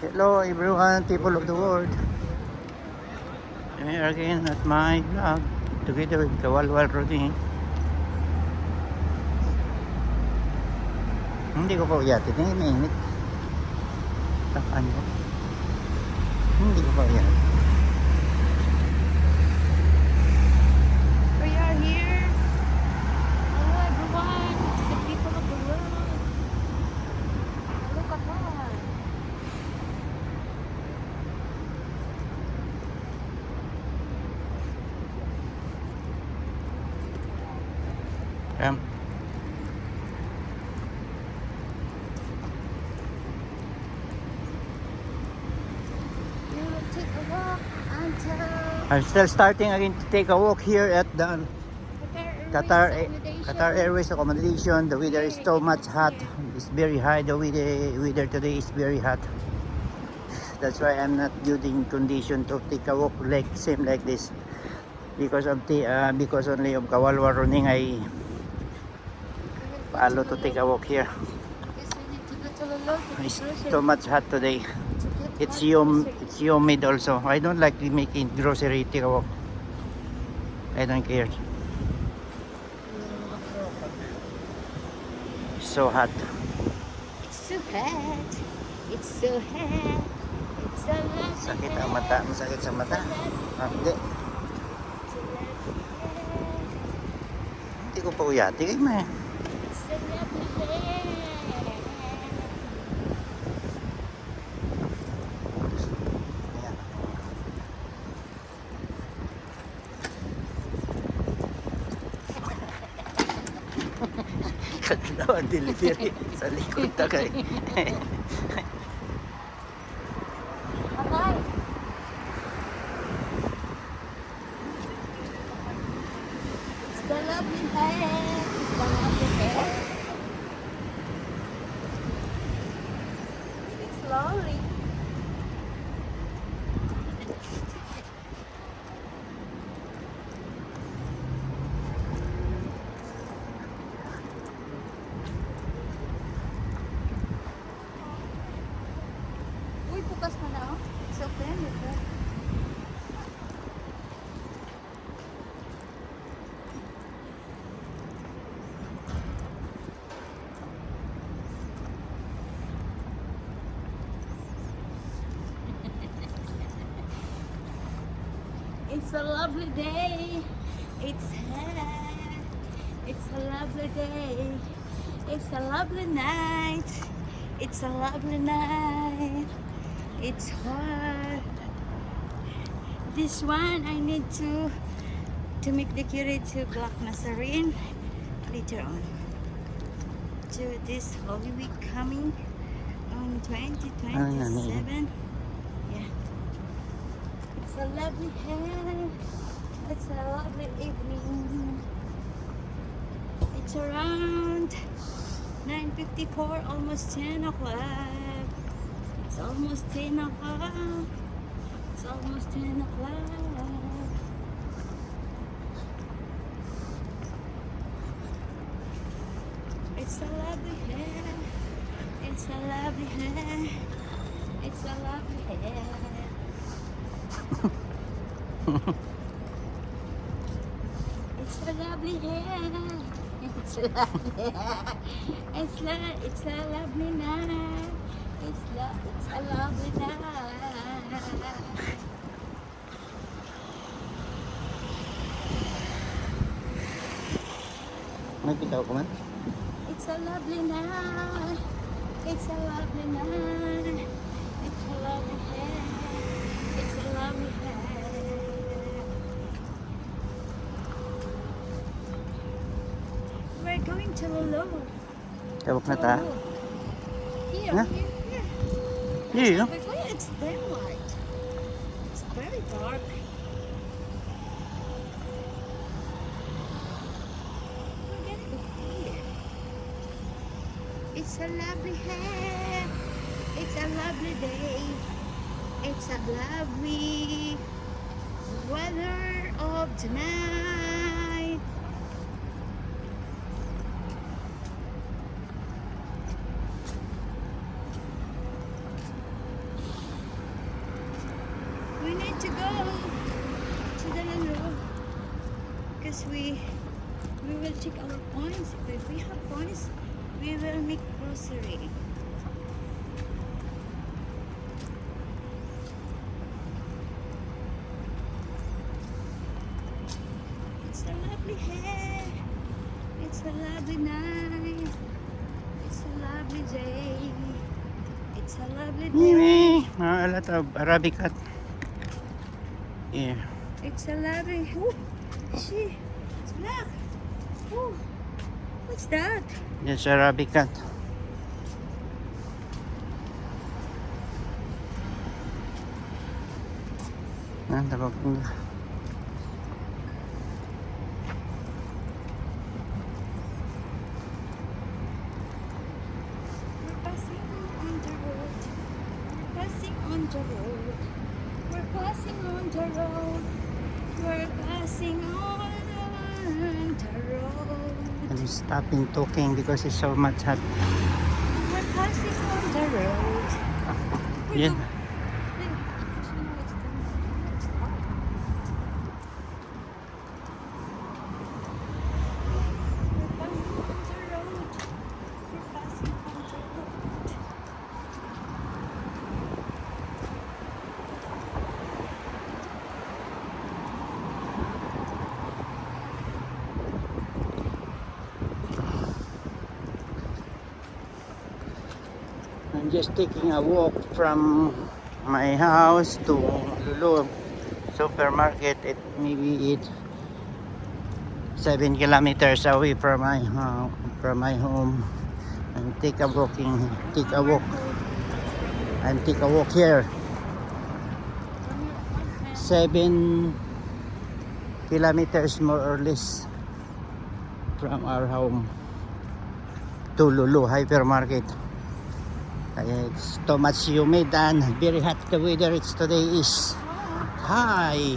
Hello everyone, people of the world. I'm here again at my vlog together with Kawalwal Roding. Hindi ko pa uyatin, hindi mainit. Takaan ko. Hindi ko pa uyatin. We are here. Hello everyone, the people of the world. Look at that. You will take a walk until I'm still starting again to take a walk here at the Qatar Airways accommodation. The weather is so much hot. It's very high. The weather today is very hot. That's why I'm not good in condition to take a walk like same like this. Because only of Kawalwal Roding I follow to take a walk here. Yes, we need to go to the local It's grocery too much hot today. to get It's grocery. humid also. I don't like making grocery take a walk. I don't care. So hot. It's so hot. It's so hot. It's so hot. Sakit ang mata. Masakit sa mata. Hindi. Hindi ko pa uyati. Kaya may. It's a lovely day. Ayan. Kaglawan delivery sa likod na kay. Okay. It's the lovely day. It's the lovely day. It's lovely. Uy, bukas na na, oh. It's open. It's open. It's a lovely day. It's hot. It's a lovely day. It's a lovely night. It's a lovely night. It's hot. This one I need to make decorative black Nazarene later on. To this Holy Week coming on 2027. Yeah. It's a lovely day. It's a lovely evening. It's around 9:54, almost 10 o'clock. It's almost 10 o'clock. It's almost 10 o'clock. It's a lovely day. It's a lovely day. It's a lovely day. It's a lovely day. It's a lovely it's a lovely night. It's a lovely night. Nagpitaw ko man? It's a lovely night. It's a lovely night. It's a lovely day. It's a lovely day. We're going to Lolo. Tawag na ta. Here, Huh? here. Here. It's daylight. It's very dark. We're getting here. It's a lovely day. It's a lovely day. It's a lovely weather of tonight. go to the Lulu because we will check our points. If we have points, we will make grocery. It's a lovely hair. It's a lovely night. It's a lovely day. It's a lovely day. A lot of Arabic cat. Yeah. It's a lovely. Ooh, she. It's black. Ooh, what's that? Yes, Arabic cat. Tabak na. We're passing on the road. We're passing on the road. We're passing on the road. We're passing on the road. I'm stopping talking because it's so much hot. We're passing on the road. Yeah. I'm just taking a walk from my house to Lulu supermarket. It maybe it's 7 kilometers away from my home. And take a walk here. 7 kilometers more or less from our home to Lulu hypermarket. It's too much humid and very hot. The weather today is high.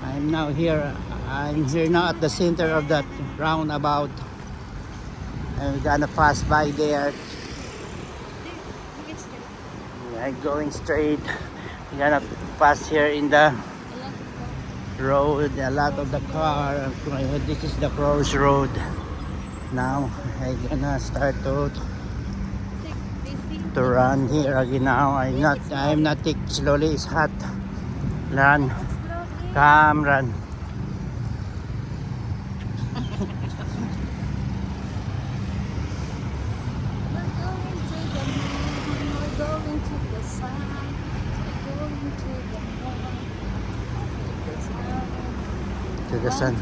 I'm here now at the center of that roundabout. I'm gonna pass by there. I'm going straight. I'm gonna pass here in the road. A lot of the car. This is the crossroad. Now I'm gonna start to run here again. Now I'm not taking slowly. It's hot. Run, come, run. To the sun,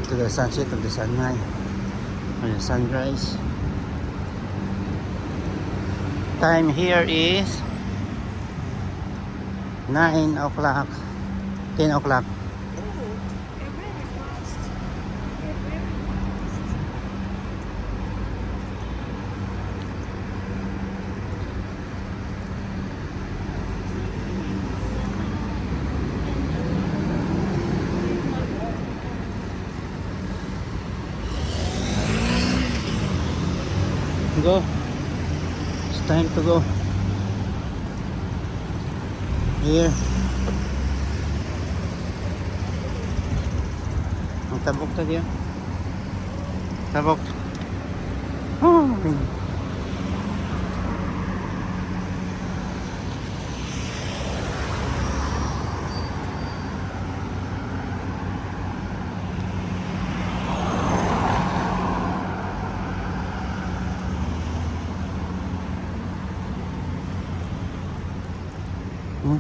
to the sunset of the sunrise, or the sunrise. Time here is 9 o'clock, 10 o'clock. Go. It's time to go. Here. Ang tabok ta diyan. Tabok. Oh.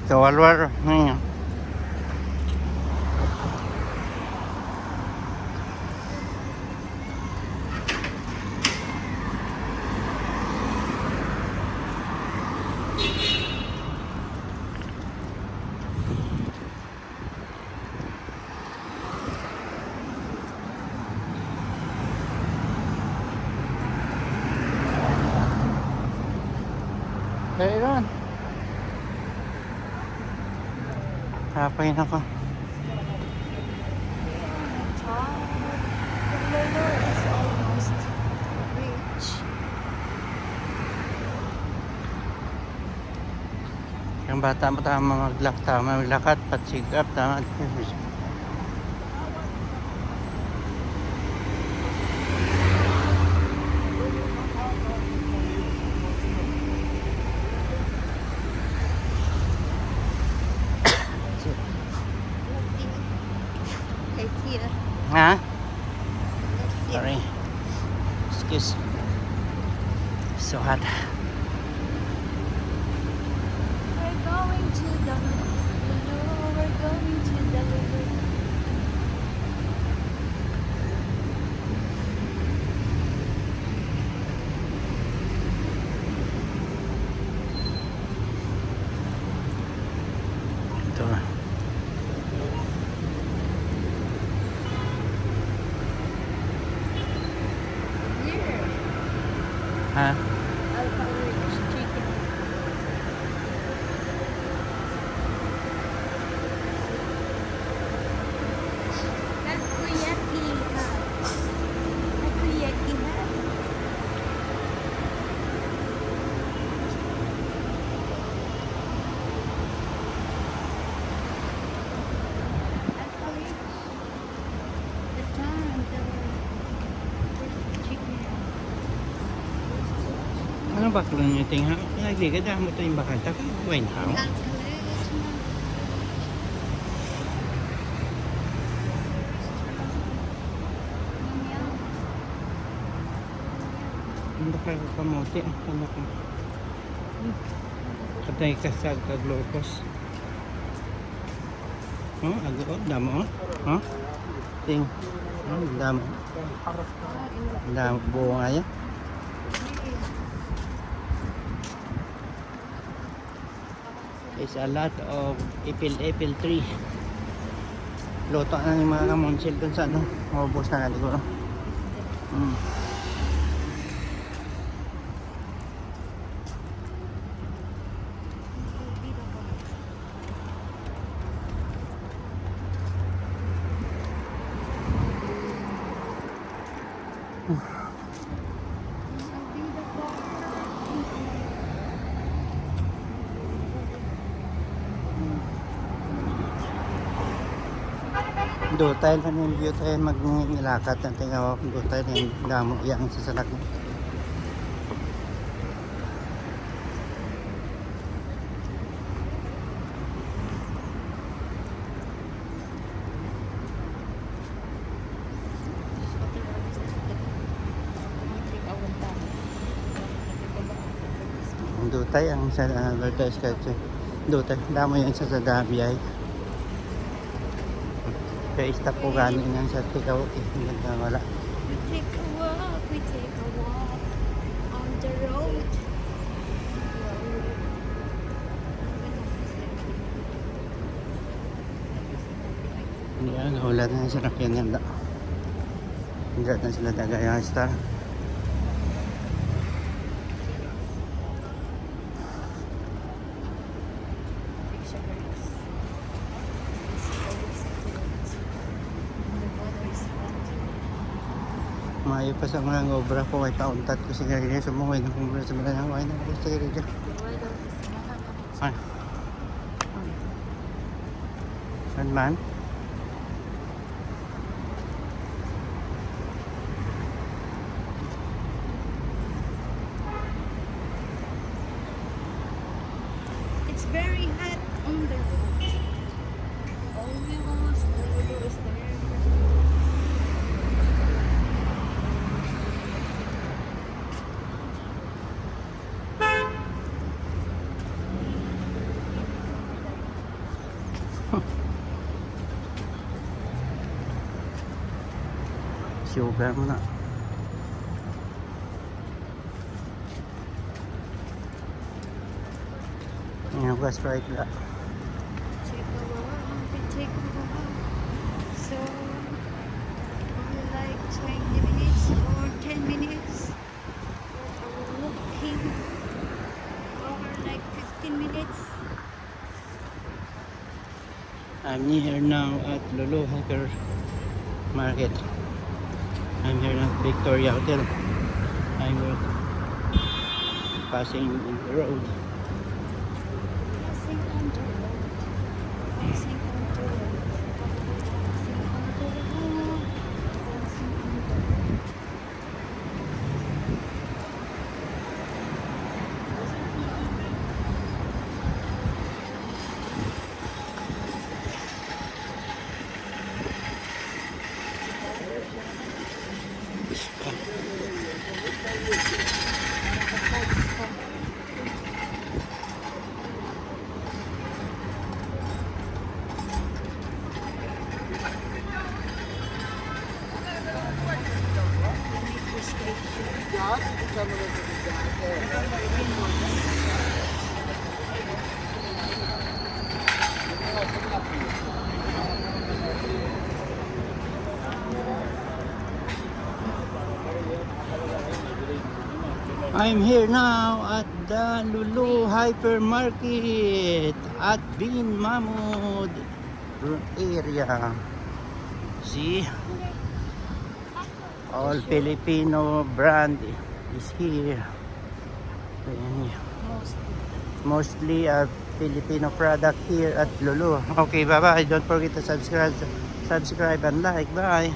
Kawalwar. Dali ron. Hapay na ko. The lower is almost reached. Yung bata mo tama maglakad, patsigap, tama. Right here. Ha? Let's see. Sorry. Excuse. So hot. We're going to the Lulu. We're going to the Lulu. Ito. Here. Ha? Alpha Ridge Chicken. Takoyaki ha. Takoyaki ha. Alpha Ridge. The town, the chicken. Ano ba kung nyo ting ha? Lagi ka damo ito yung bakal. Taka, wine how? Alpha Ridge. Ano ka kamuti? Ano ka? Katay kasag kaglokos. Oh, ago, damo, oh. Ting. Oh, damo. Damo, buo nga yan. There's a lot of apple tree. Loto na yung mga kamonsil dun sa ano. Maubos na natin siguro. Do tayo kan yung view tayo magnilakat ang tingaw do tayo yung damo yang sa salak. Do tayo ang sa Lourdes kasi do tayo damo yang sa Dadabiyay. Kaya stop po gano'n yan sa tikaw. Wala. We take a walk on the road. Yan, ulat na sa rakyan yan. Hindi na sila dagayang star. Maayo pa sa mga obra ko ay pauntat ko siya rin sa mga ng kumpara sa mga nang wala ko sa rin. Ay. Kan man. It's very hot on the road. Almost there. Sugar mo na. Ayan, gas right na. Take a walk, we take a walk. So, only like 20 minutes or 10 minutes. Or walking. Or like 15 minutes. I'm here now at Lulu Hacker Market. I'm here at Victoria Hotel. I'm passing in the road. Passing I'm here now at the Lulu Hypermarket at Bin Mahmud area. See, all Filipino brand is here. Mostly a Filipino product here at Lulu. Okay, bye bye. Don't forget to subscribe and like. Bye.